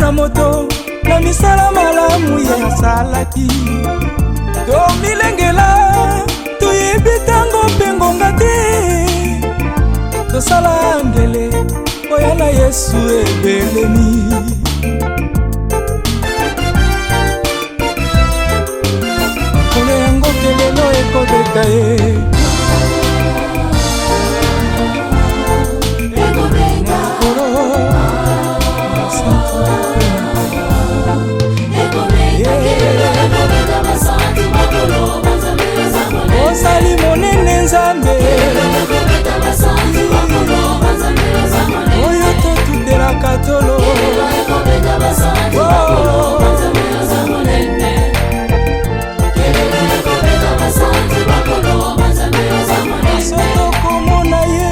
na moto na misala malamu ya salaki. Tomilengela toyebi tango mpe ngonga te, tosala ngele oya na Yesu ebelemi. Kole yango kelelo ekobeta ye, osali monene Nzambe oyo totudelaka tolo. Soto komona ye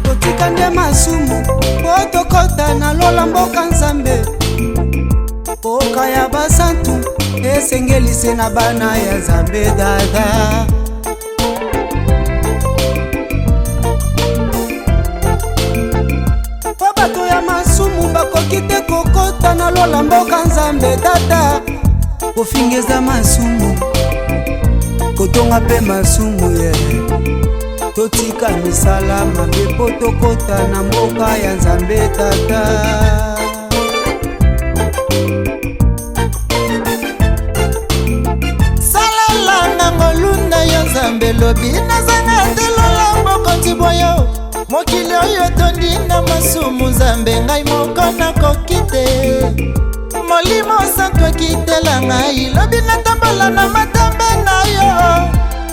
totikande masumu po tokota na lola mboka Nzambe. Mboka ya basantu esengelise na bana ya Nzambe dada. Po bato ya masumu bakoki te kokota na lola mboka Nzambe dada. Kofingeza masumu kotonga pe masumu ye, totika misala mabe po tokota na mboka ya Nzambe tata. Salalanga ngolunda yo Nzambe lobi nazanga telola mboka tiboyo. Mokili oyo tondi na masumu Nzambe ngai moko nakoki te. Molimo santo akitela ngai lobi natambola na matambe na yo.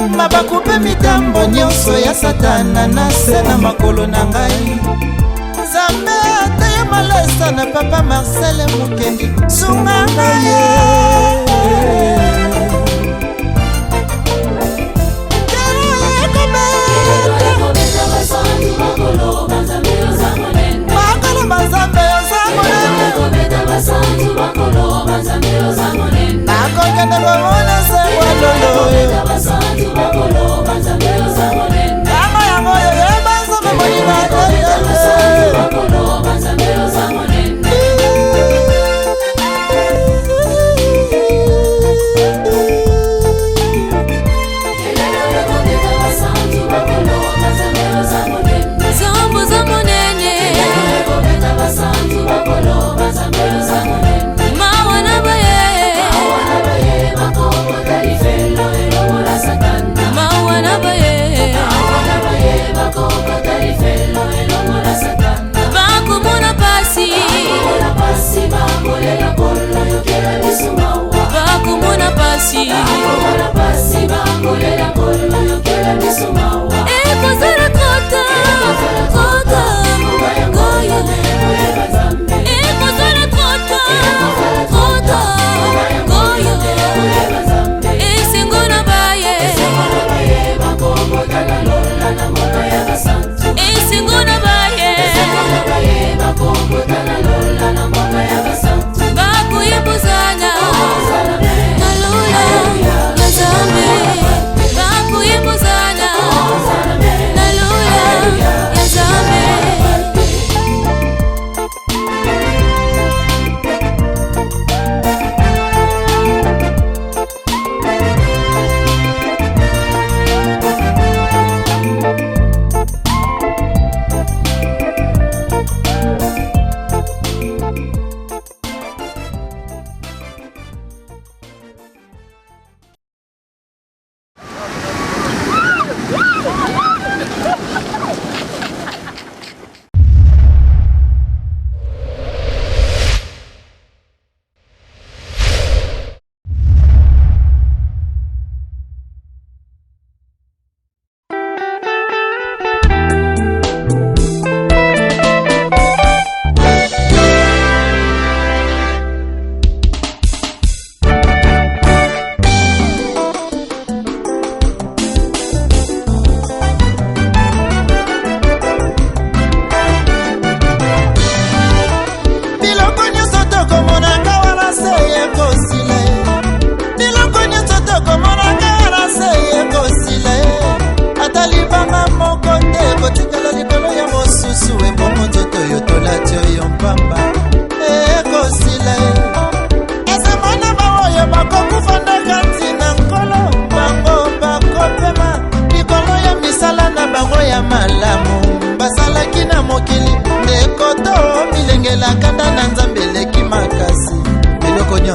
Mabakupe mitambo nyonso ya Satana na se na makolo na ngai. Nzambe ateye malesa na papa Marcel Mukendi sunga na ye. Makolo Nzambe nakokende komona se walolo yango yango yoyeba Nzambe moninga Nalula ya Nzambe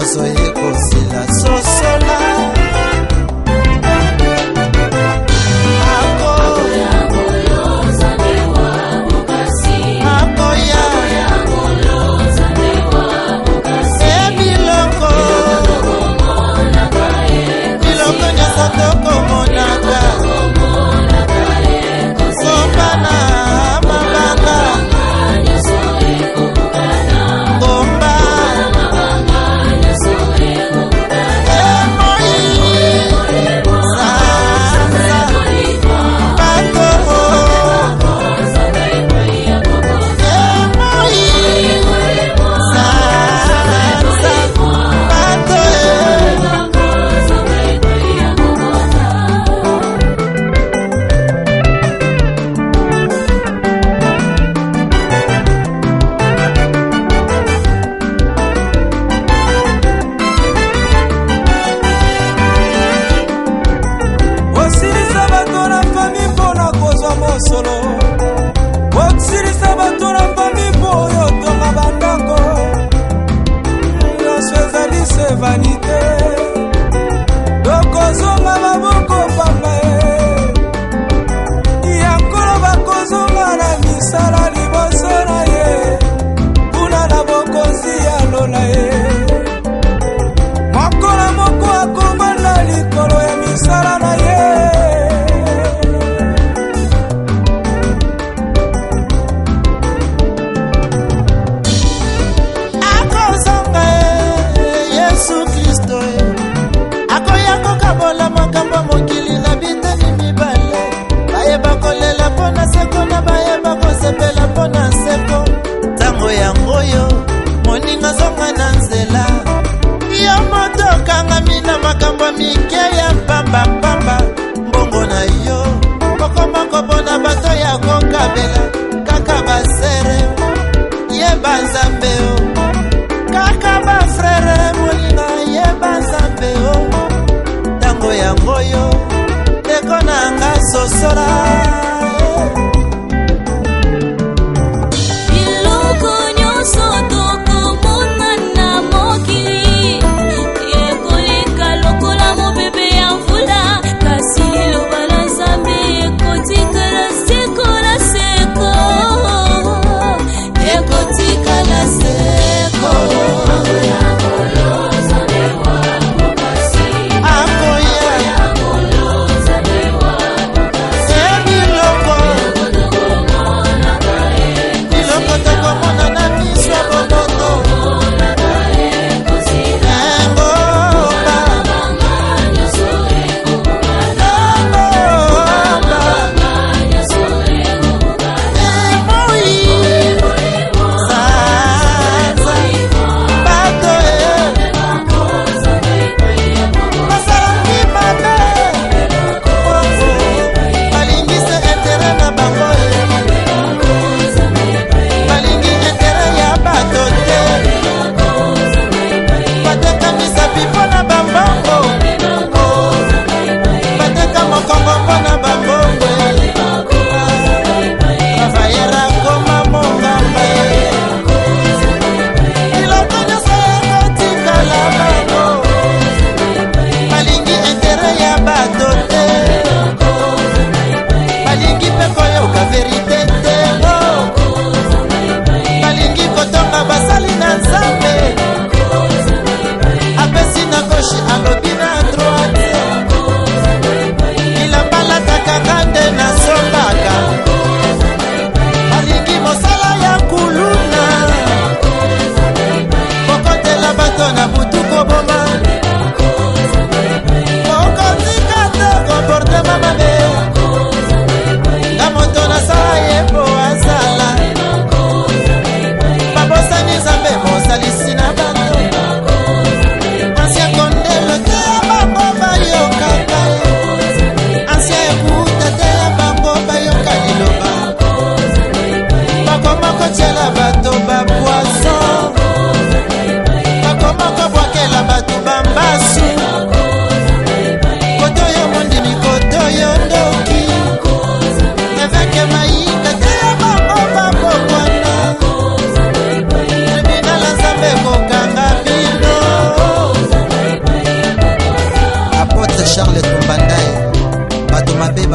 nyonso ekosila sosola Akoya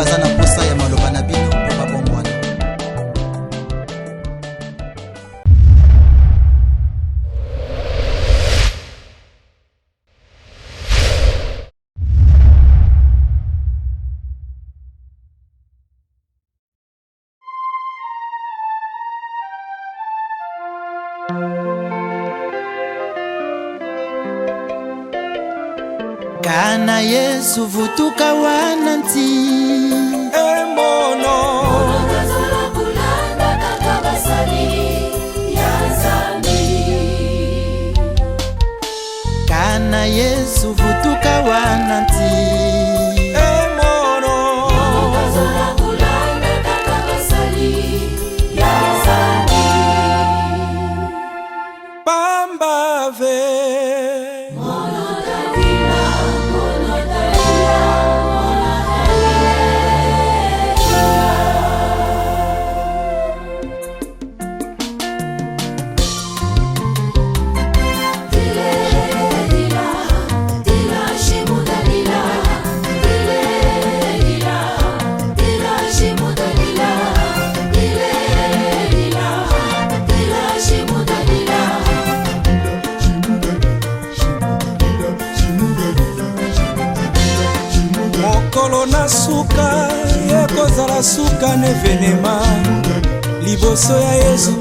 baza na posa ya maloba na bino po babongwana. Kana Yesu vutuka wananti emono Kana Yesu vutuka wananti mokolo na suka ekozala suka nevenema liboso ya Yesu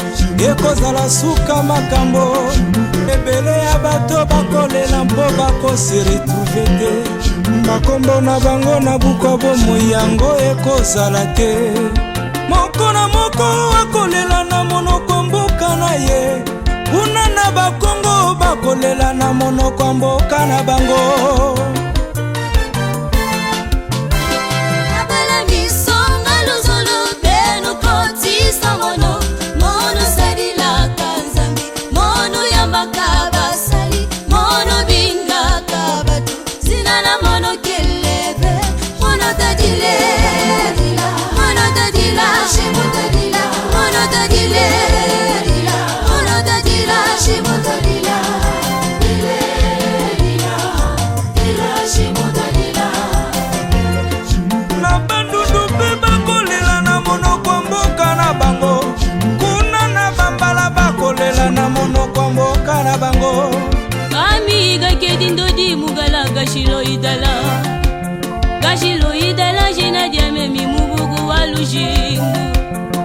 ekozala suka makambo ebele ya bato bakolela mpo bakoseretrouve te bakombo na bango na buka bomoi yango ekozala te moko na moko akolela na monoko mboka na ye kuna na bakongo bakolela na monoko mboka na bango. Gashilo idala jina diame mi mubugu walujingu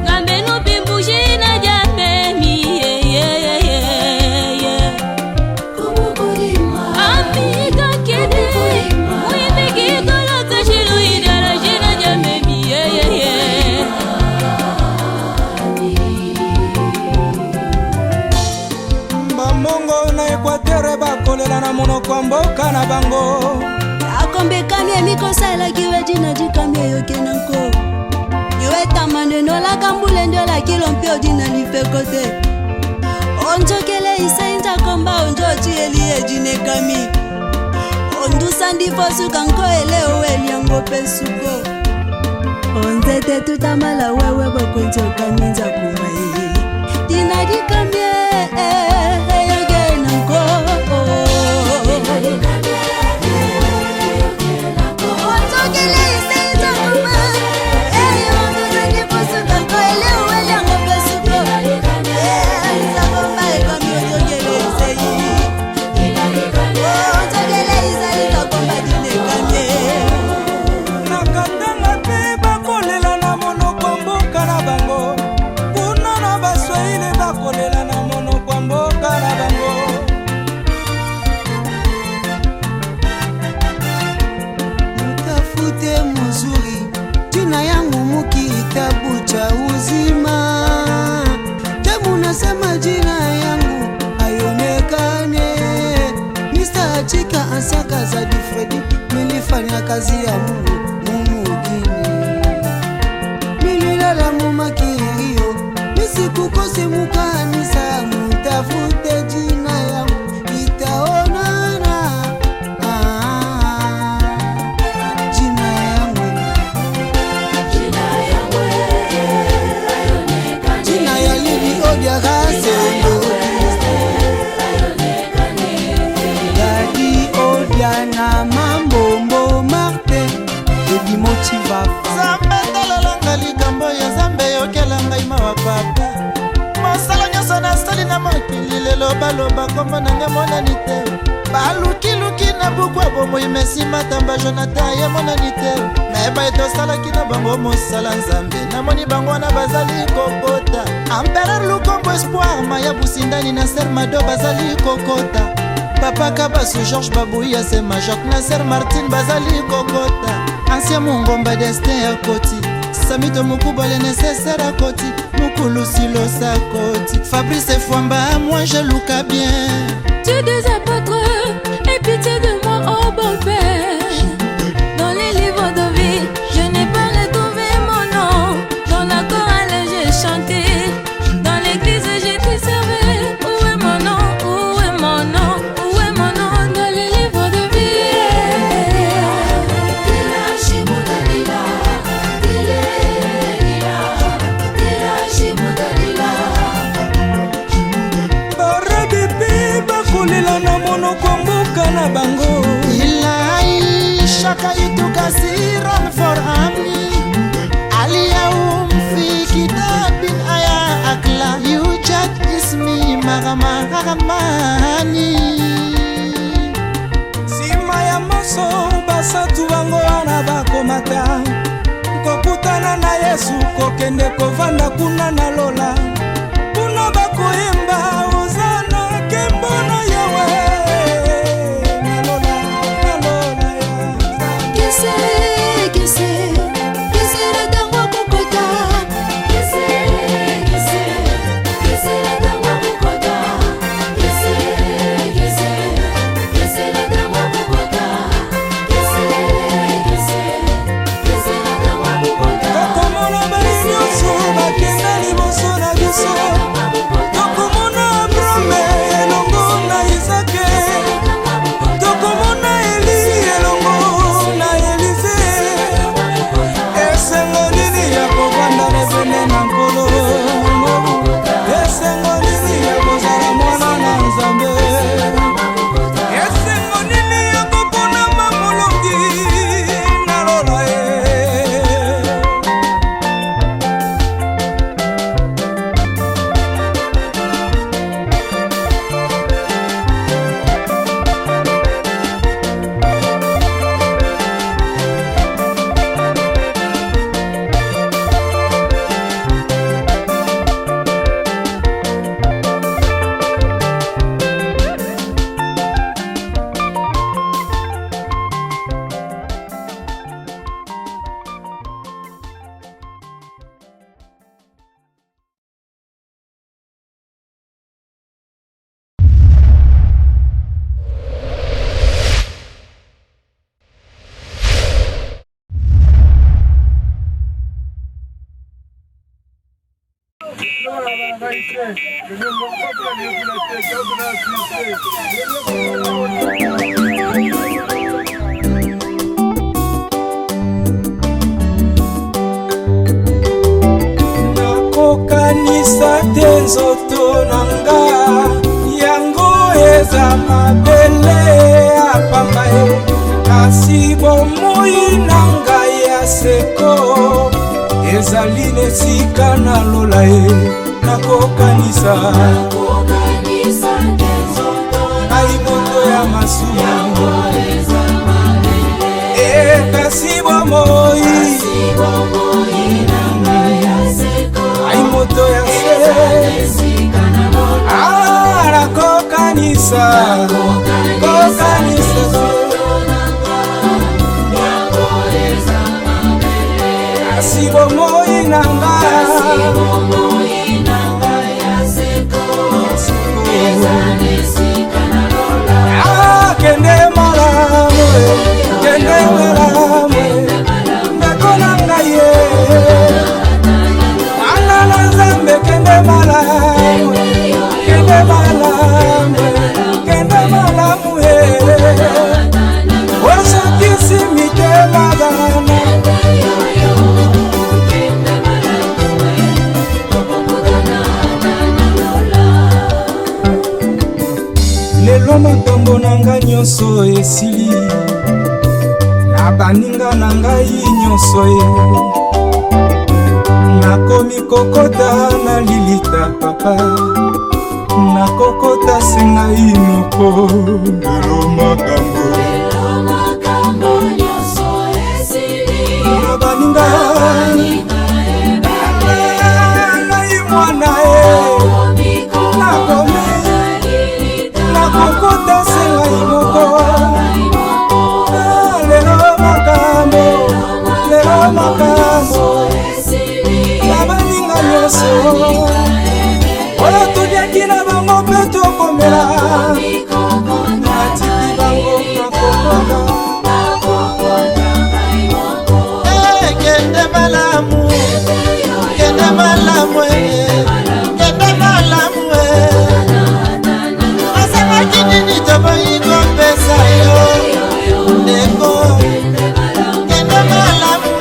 Gambe no pimbu jina diame mi Amiga kede Muime kikola gashilo idala jina diame mi Bamongo na Ekwatere bakolela na monoko mboka na bango Akombe kamye mikosala kiwe jina jikamye yoke nanko Yowe tamande nola kambule ndola kilompe odina lifekote Onjokele isa inja komba onjochi elie jine kami Ondu sandi fosu kanko ele uwe liango pesuko Onzete tutamala wewe bako njoka minja kumaye Dina jikamye yoke nanko Asaka za Difredi nilifanya kazi ya Mungu mugini mililala mumakirio nisikukose mukanisa mutafute jina yangu itaonana jina yangu jina ya Lili Odia Kasendo na Mambo Martin Ebi Motiva papa mosala nyonso nasali na mokili lelo baloba kombo nanga monani te balukiluki na buku ya bomoi mesi matamba jonathan ye monani te nayeba etosalaki na bango mosala nzambe namoni bango wana bazali kokota empereur lukombo espoir maya busindani na ser mado bazali kokota papa kabasu georges babuya se majok na ser martin bazali kokota ancien mongomba destin akoti samito mokuba le nécessaire akoti mukulu silosa akoti fabrice fwamba moi je luka bien Dieu des apôtres, aie pitié de moi, oh bon Père. Dans les livres de vie, je n'ai pas retrouvé mon nom. Dans la chorale, j'ai chanté. Dans l'église, j'ai été servi. Où est mon nom? Où est mon nom? Où est mon nom? Dans les livres de vie. kolela na monoko mboka na bango ilai shaka yutuka siran for ami aliyaum fi kitabin aya akla yujat ismi magamani nsima ya maso basatu bango wana bakomata kokutana na yesu kokende kovanda kuna na lola kuna bakoyemba ozana kembo na yawe na lola ya kese la dangwa kokota kese la dangwa kokota kese la dangwa kokota kese la dangwa kokota tokomona bali nyonso bakenda liboso na biso tokomona abrame elongo na isake tokomona eli elongo na elize esengo nini ya kovanda na pene na nkolo esengo nini ya kozala mwana na nzambe esengo nini ya kopona mamolongi na lola ye nakokanisa te nzoto nanga yango eza mabele apamba ye kasi bomoi na ngai ya seko ezali nesika na lola ye nakokanisa ai moto ya masumu kasi bomoi ai moto ya se nakokanisa kasi bomoi na kende malamu ndako na ngai ye ana na nzambe kende malamu ye osokisi mitema bana lelo makambo na ngai nyonso esili na baninga na ngai nyonso ye nakomi kokota na papa nakokota se ngai moko lelo makambo nyonso esili baninga ngai mwana nakokota se ngai moko lelo makambo baninga nyonso oyo toliaki na bango mpe tokomela natiki bango nakokota kende malamu kende malamu kende malamu asabaki nini toboyi kopesa yo ndeko kende malamu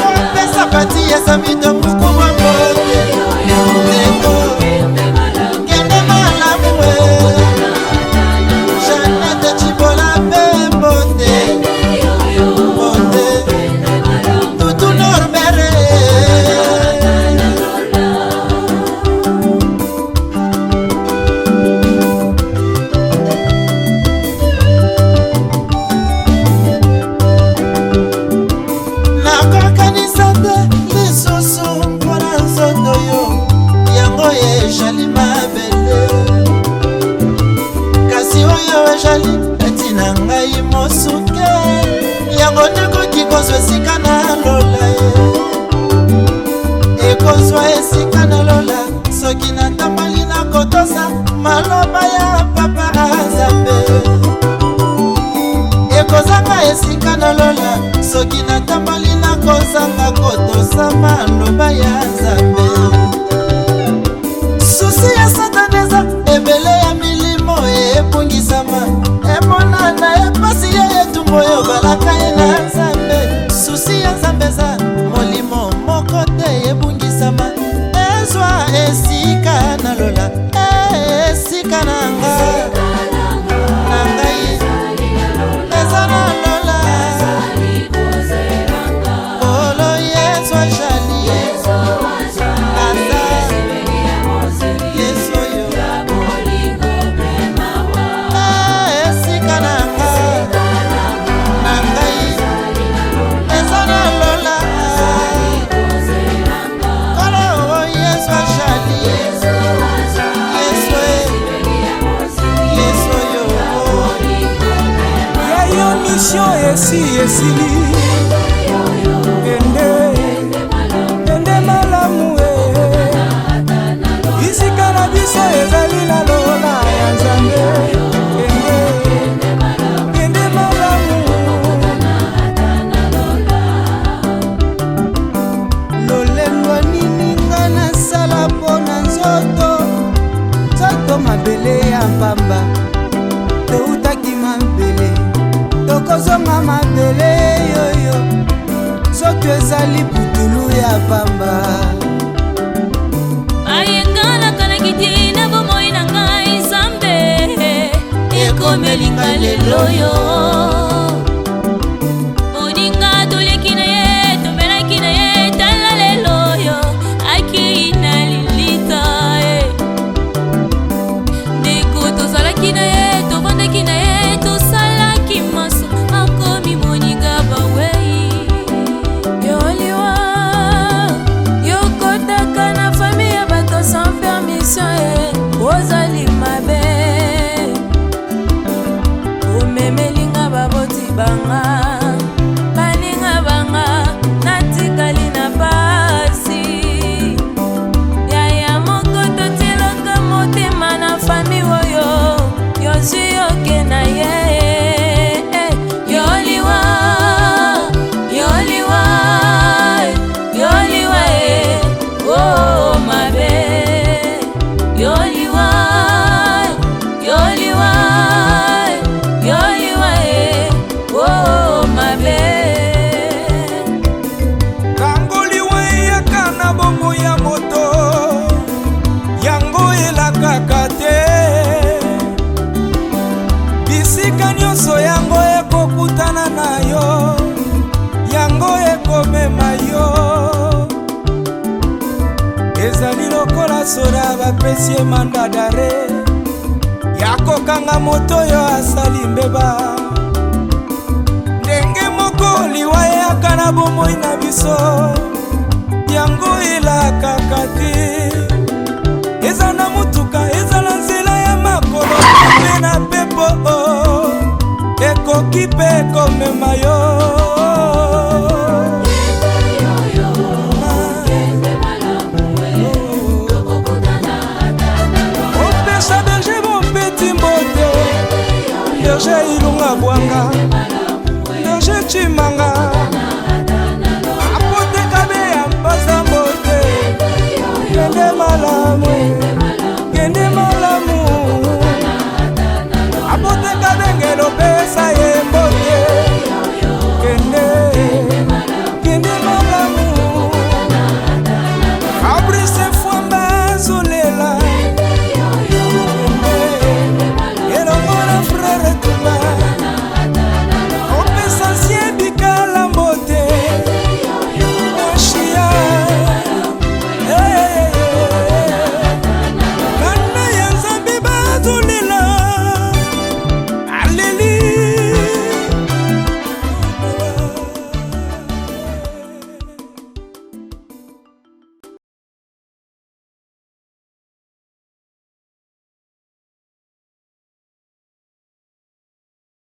kopesa pati esamito mukubwa mbote ndeko kende malamu Janete Chibola mpe mbote tutu norbere nakokanisa te lisusu mpona nzoto yo yango ejali mabele kasi oyo ejali etina ngai mosuke yango nekoki kozwa esika na lola ekozwa esika na lola soki natambali nakotosa maloba ya papa Nzambe ekozanga esika na lola soki natambali nakozanga kotosa maloba ya Nzambe susi ya satana eza ebele ya milimo epungisama emonana epasi ye etumbu oyo balaka ye na Nzambe susi ya Nzambe eza molimo moko te ebungisama ezwa esika na lola esika na ngai eza na lola olo yezwa jali ata yesu oyo esika na ngai eza na lola kolo yezwa jali yesu oyo yayo misio esili kende malamu isika na biso ezali na lola ya Nzambe kende malamu lolelwa nini nga nasala mpona nzoto mabele ya pamba toutaki mabele tokozonga mabele yoyo soki ezali putulu ya pamba ayenganakanakitie na bomoi na ngai Nzambe ekomelinga lelo yo moninga toleki na ye tomelaki na ye tala lelo yo akei na lilita ndeko tozalaki na ye tovandaki na ye tosalaki maso akomi moninga bawei yoliwa yokotaka na fami ya bato sans permission ozali mabe omemelinga baboti banga baninga banga natikali na pasi yaya moko totilaka motema na fami oyo yozwi yoke na ye yoliwa yoliwa yoliwa oh mabe yoliwa yoliwa yoliwa oh mabe kangoliwa eyaka na bongo ya moto yango elakaka te bisika nyonso yango ekokutana na yo yango ekomema yo ezali basoda bapesi ye manda dare ya kokanga moto oyo asali mbeba. Ndenge moko liwa eyaka na bomoi na biso yango elakaka te. Eza na mutuka ezala nzela ya makolo mpe na pepo ekoki mpe komema yo.